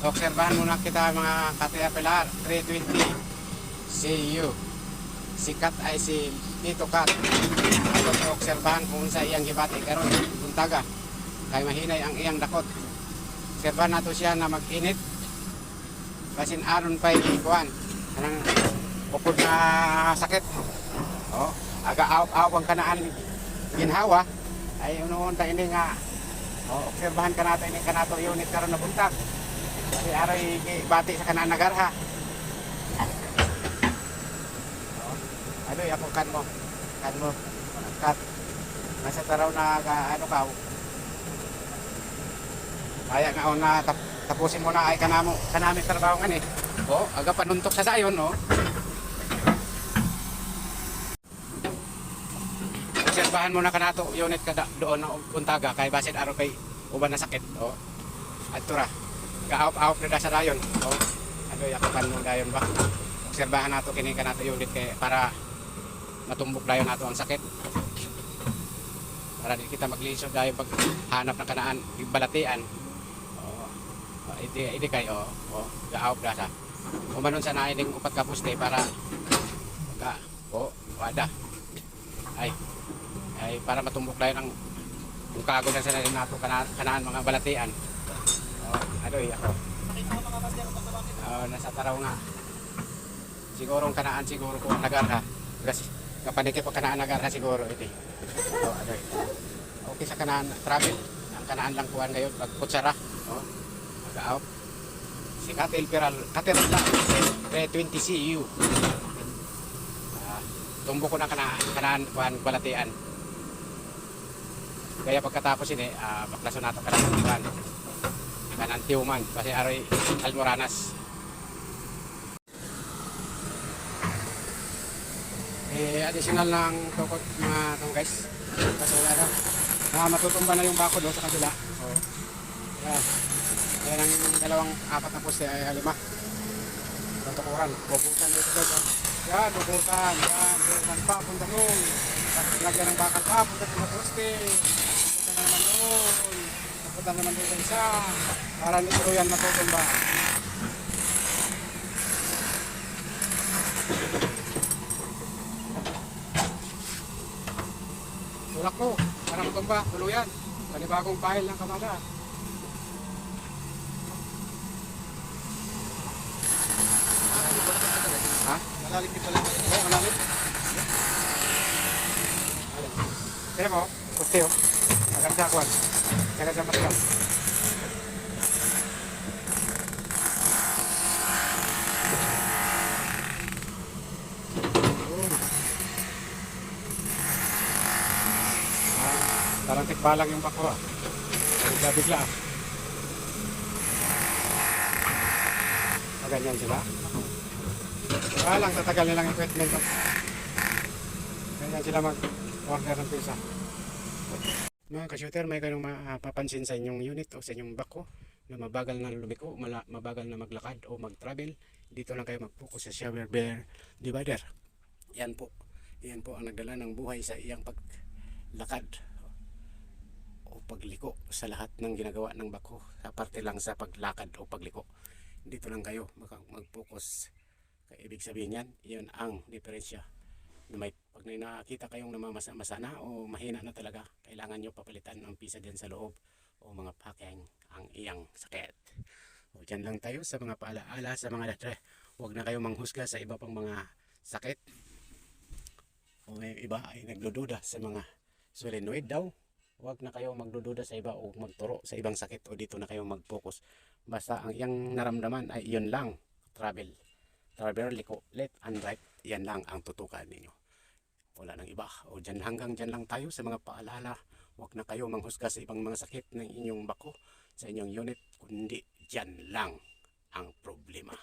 Obserbahan muna kita mga Caterpillar 320 CU. Sikat ay si Tito Cat. Ato obserbahan kung sa iyang gibati karon buntaga. Kay mahinay ang iyang dakot. Obserbahan nato siya na mag-init. Basin aron pa ikuan. Anang upod na sakit. Oh, aga aw ang kanaan ginhawa ay unoon ta ini nga. Oh, obserbahan ka nato ini kanato unit karon na buntag. Kasi aray bati sa kanaan nagarha. Adoy ako kan mo kat nasa taraw na ano ka kaya nga na tapusin mo na ay kanami trabaho nga ni o aga panuntok sa dayon no. Obserbahan mo na kanato unit kada doon na buntaga kay basin araw kay uban na sakit o adtura gaawp na sa dayon o adoy ako kan mo dayon ba obserbahan nato kini kanato unit kay para matumbok dayon nato ang sakit para di kita maglisod dayon pag hanap ng kanaan balatian iti kayo gaawp na sa umanon sa naining upat ka puste para ka wada ay para matumbok dayon ang kago na sa nato kanaan mga balatian adoy ako nasa taraw nga siguro kanaan siguro kung nagarha kasi kapaniki pa kanaan nagarha siguro iti adoy okay sa kanaan travel ang kanaan lang kuhan ngayon pag kutsara agaaw si Caterpillar 320 CU tumbok ko na kanaan kuhan balatian kaya pagkatapos ini baklaso nato kanaan kuhan kanaan tiuman kasi aroy almoranas additional ng tukot mga itong guys kasi matutumba na yung bako doon sa kabila yan ang dalawang apat na poste ay 5 ang tukuran bubutan dito guys yan bubutan pa punta doon lagyan ng bakal pa punta doon sa poste punta naman doon isa para nito yan matutumba. Tulak ko, para matumba, tuluyan. Panibagong pahil ng kamada. Ha? Malalim din pala. Oo, malalim. Kaya mo, puti o. Maganda ko. Maganda matigas. Parang tikbalang yung bako bigla ganyan sila lang tatagal nilang equipment ganyan sila mag-order ng pizza. Mga ka-shooter, may kayong mapapansin sa inyong unit o sa inyong bako na mabagal na lumiko, mabagal na maglakad o mag-travel, dito lang kayo mag-focus sa shower bear divider. Yan po ang nagdala ng buhay sa iyang paglakad o pagliko sa lahat ng ginagawa ng bako, aparte lang sa paglakad o pagliko. Dito lang kayo mag-focus. Kaya ibig sabihin yan ang diferensya. Pag nakita kayong namamasa na o mahina na talaga, kailangan nyo papalitan ng pisa dyan sa loob o mga packing ang iyang sakit. O dyan lang tayo sa mga paalaala sa mga datre. Huwag na kayo manghusga sa iba pang mga sakit. O may iba ay nagdududa sa mga solenoid daw. Huwag na kayo magdududa sa iba o magturo sa ibang sakit o dito na kayo mag-focus. Basta ang iyang naramdaman ay yun lang. Travel, liko, left and right. Yan lang ang tutukan ninyo. Wala nang iba. O hanggang dyan lang tayo sa mga paalala. Huwag na kayo manghusga sa ibang mga sakit ng inyong bako, sa inyong unit. Kundi dyan lang ang problema.